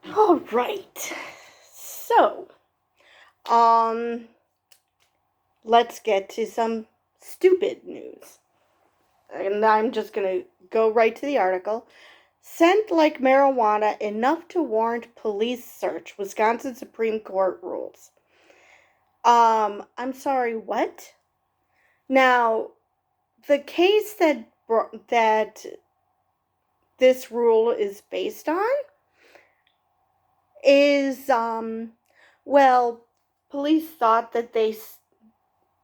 All right. So, um, let's get to some stupid news. And I'm just going to go right to the article. Scent like marijuana enough to warrant police search. Wisconsin Supreme Court rules. I'm sorry, what? Now, the case that this rule is based on is well, police thought that they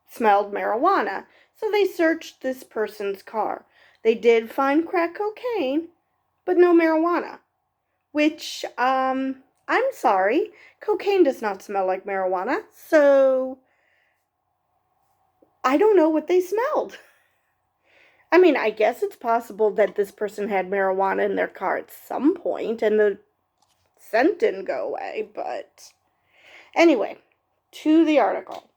smelled marijuana, so they searched this person's car. They did find crack cocaine, but no marijuana. Which, I'm sorry, cocaine does not smell like marijuana, so I don't know what they smelled. I mean, I guess it's possible that this person had marijuana in their car at some point and the scent didn't go away, but anyway, to the article.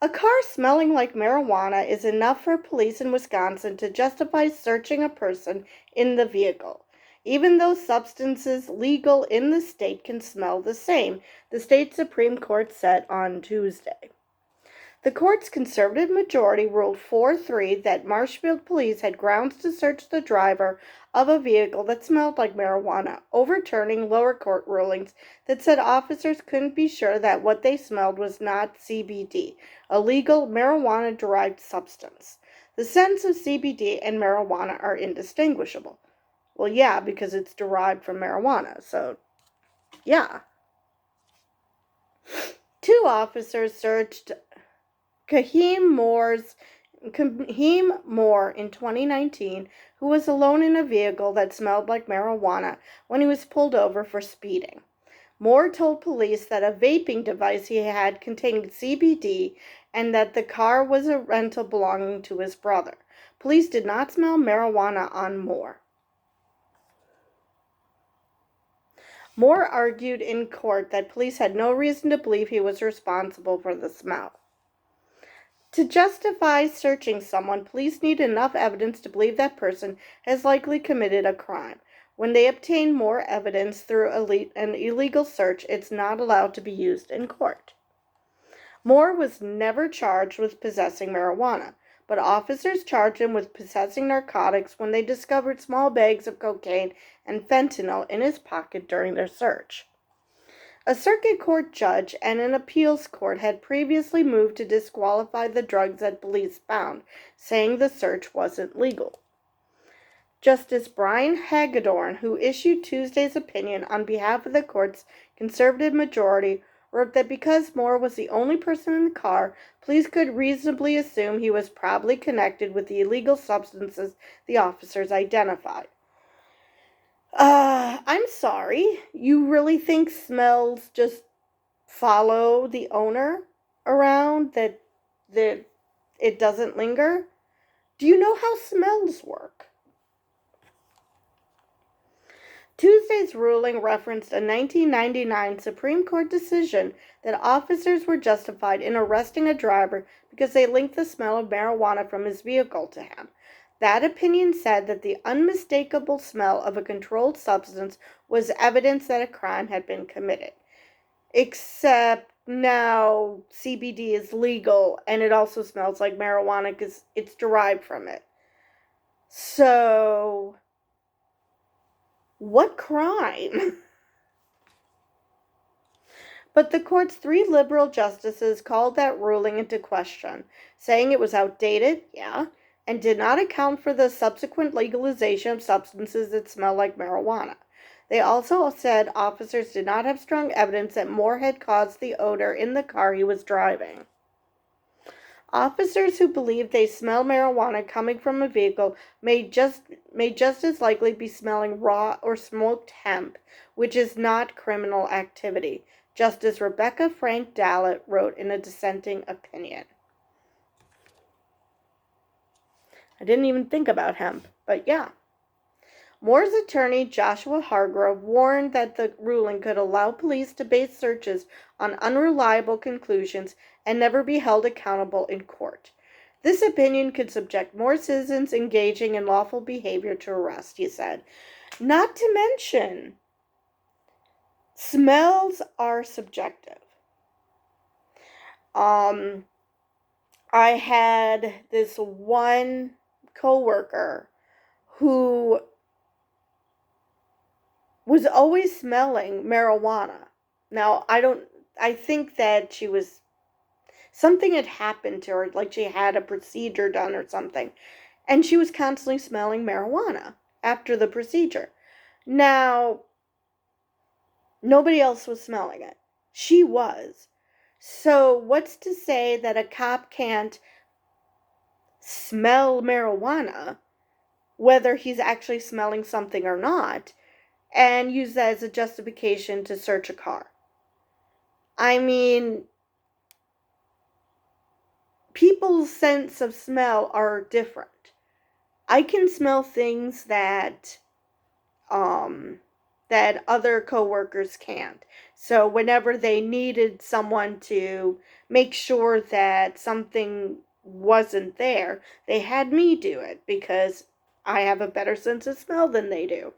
A car smelling like marijuana is enough for police in Wisconsin to justify searching a person in the vehicle. Even though substances legal in the state can smell the same, the state Supreme Court said on Tuesday. The court's conservative majority ruled 4-3 that Marshfield police had grounds to search the driver of a vehicle that smelled like marijuana, overturning lower court rulings that said officers couldn't be sure that what they smelled was not CBD, a legal marijuana-derived substance. The scents of CBD and marijuana are indistinguishable. Well, yeah, because it's derived from marijuana, so yeah. Two officers searched Kahim Moore in 2019, who was alone in a vehicle that smelled like marijuana when he was pulled over for speeding. Moore told police that a vaping device he had contained CBD and that the car was a rental belonging to his brother. Police did not smell marijuana on Moore. Moore argued in court that police had no reason to believe he was responsible for the smell. To justify searching someone, police need enough evidence to believe that person has likely committed a crime. When they obtain more evidence through an illegal search, it's not allowed to be used in court. Moore was never charged with possessing marijuana, but officers charged him with possessing narcotics when they discovered small bags of cocaine and fentanyl in his pocket during their search. A circuit court judge and an appeals court had previously moved to disqualify the drugs that police found, saying the search wasn't legal. Justice Brian Hagedorn, who issued Tuesday's opinion on behalf of the court's conservative majority, wrote that because Moore was the only person in the car, police could reasonably assume he was probably connected with the illegal substances the officers identified. I'm sorry. You really think smells just follow the owner around, that it doesn't linger? Do you know how smells work? Tuesday's ruling referenced a 1999 Supreme Court decision that officers were justified in arresting a driver because they linked the smell of marijuana from his vehicle to him. That opinion said that the unmistakable smell of a controlled substance was evidence that a crime had been committed. Except now CBD is legal and it also smells like marijuana because it's derived from it. So, what crime? But the court's 3 liberal justices called that ruling into question, saying it was outdated, yeah, and did not account for the subsequent legalization of substances that smell like marijuana. They also said officers did not have strong evidence that Moore had caused the odor in the car he was driving. Officers who believe they smell marijuana coming from a vehicle may just as likely be smelling raw or smoked hemp, which is not criminal activity, Justice Rebecca Frank Dallett wrote in a dissenting opinion. I didn't even think about hemp, but yeah. Moore's attorney, Joshua Hargrove, warned that the ruling could allow police to base searches on unreliable conclusions and never be held accountable in court. This opinion could subject more citizens engaging in lawful behavior to arrest, he said. Not to mention, Smells are subjective. I had this one coworker who was always smelling marijuana. Now, I think that something had happened to her, like she had a procedure done or something, and she was constantly smelling marijuana after the procedure. Now, nobody else was smelling it. She was. So, what's to say that a cop can't smell marijuana, whether he's actually smelling something or not, and use that as a justification to search a car? I mean, people's sense of smell are different. I can smell things that that other coworkers can't. So whenever they needed someone to make sure that something wasn't there, they had me do it because I have a better sense of smell than they do.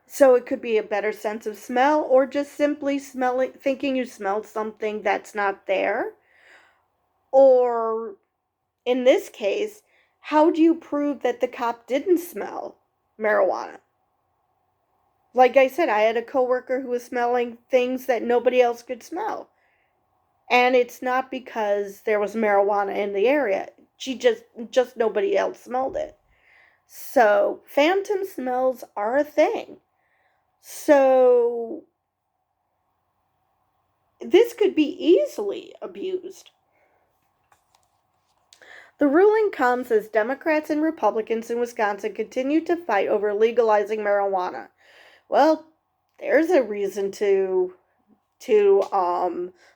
So it could be a better sense of smell, or just simply thinking you smelled something that's not there. Or in this case, how do you prove that the cop didn't smell marijuana? Like I said, I had a coworker who was smelling things that nobody else could smell. And it's not because there was marijuana in the area. She just nobody else smelled it. So, phantom smells are a thing. So, this could be easily abused. The ruling comes as Democrats and Republicans in Wisconsin continue to fight over legalizing marijuana. Well, there's a reason to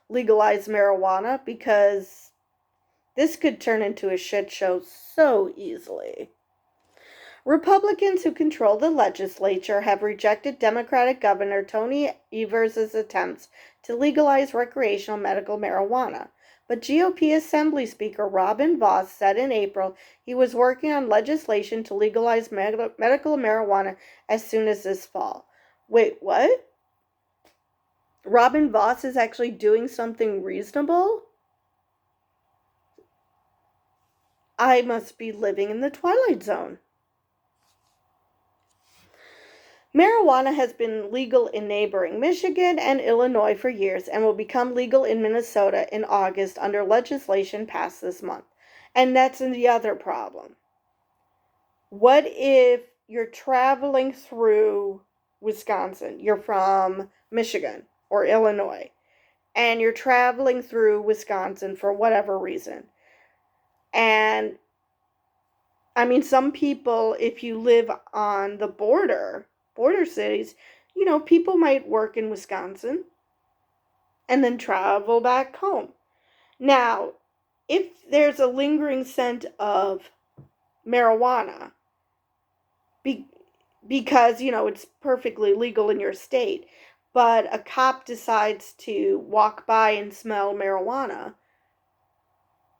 legalize marijuana, because this could turn into a shit show so easily. Republicans who control the legislature have rejected Democratic Governor Tony Evers' attempts to legalize recreational medical marijuana. But GOP Assembly Speaker Robin Vos said in April he was working on legislation to legalize medical marijuana as soon as this fall. Wait, what? Robin Vos is actually doing something reasonable? I must be living in the Twilight Zone. Marijuana has been legal in neighboring Michigan and Illinois for years and will become legal in Minnesota in August under legislation passed this month. And that's the other problem. What if you're traveling through Wisconsin? You're from Michigan or Illinois, and you're traveling through Wisconsin for whatever reason. And I mean, some people, if you live on the border cities, people might work in Wisconsin and then travel back home. Now, if there's a lingering scent of marijuana, because, it's perfectly legal in your state, but a cop decides to walk by and smell marijuana,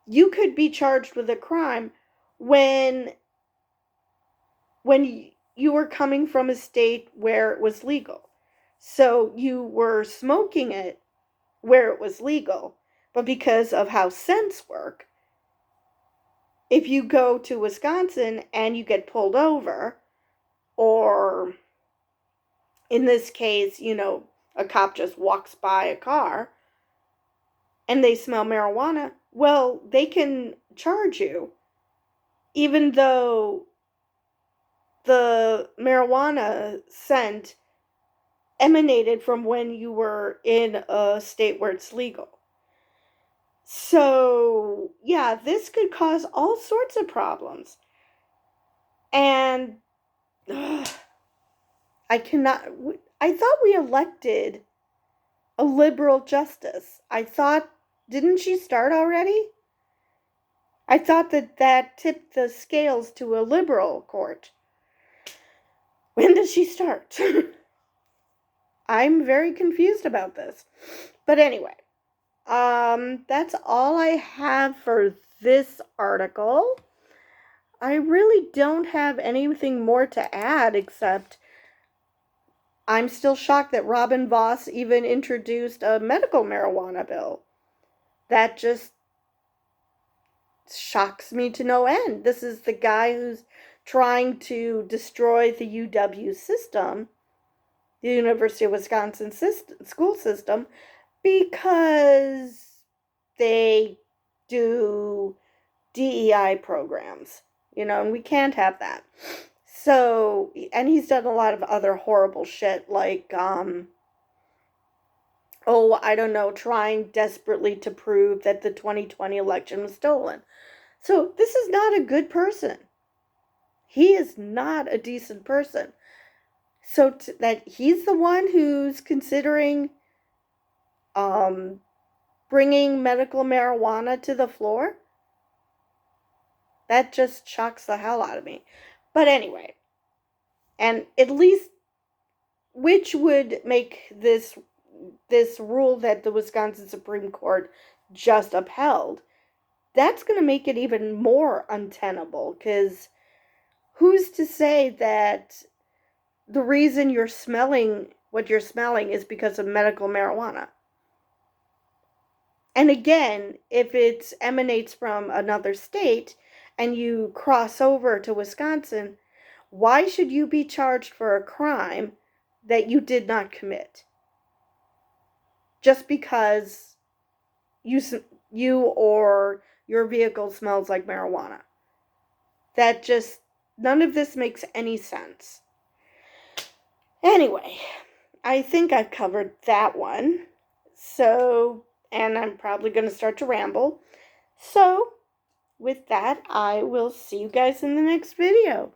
you could be charged with a crime when you were coming from a state where it was legal. So you were smoking it where it was legal, but because of how scents work, if you go to Wisconsin and you get pulled over, or in this case, a cop just walks by a car and they smell marijuana, well, they can charge you, even though the marijuana scent emanated from when you were in a state where it's legal. So, yeah, this could cause all sorts of problems. And I thought we elected a liberal justice. Didn't she start already? I thought that tipped the scales to a liberal court. When did she start? I'm very confused about this. But anyway, that's all I have for this article. I really don't have anything more to add except I'm still shocked that Robin Vos even introduced a medical marijuana bill. That just shocks me to no end. This is the guy who's trying to destroy the UW system, the University of Wisconsin school system, because they do DEI programs, and we can't have that. So, and he's done a lot of other horrible shit, like, I don't know, trying desperately to prove that the 2020 election was stolen. So, this is not a good person. He is not a decent person. So, that he's the one who's considering bringing medical marijuana to the floor, that just shocks the hell out of me. But anyway, and at least, which would make this rule that the Wisconsin Supreme Court just upheld, that's going to make it even more untenable, because who's to say that the reason you're smelling what you're smelling is because of medical marijuana? And again, if it emanates from another state and you cross over to Wisconsin, why should you be charged for a crime that you did not commit? Just because you or your vehicle smells like marijuana. That just, none of this makes any sense. Anyway, I think I've covered that one. So, and I'm probably going to start to ramble. So, with that, I will see you guys in the next video.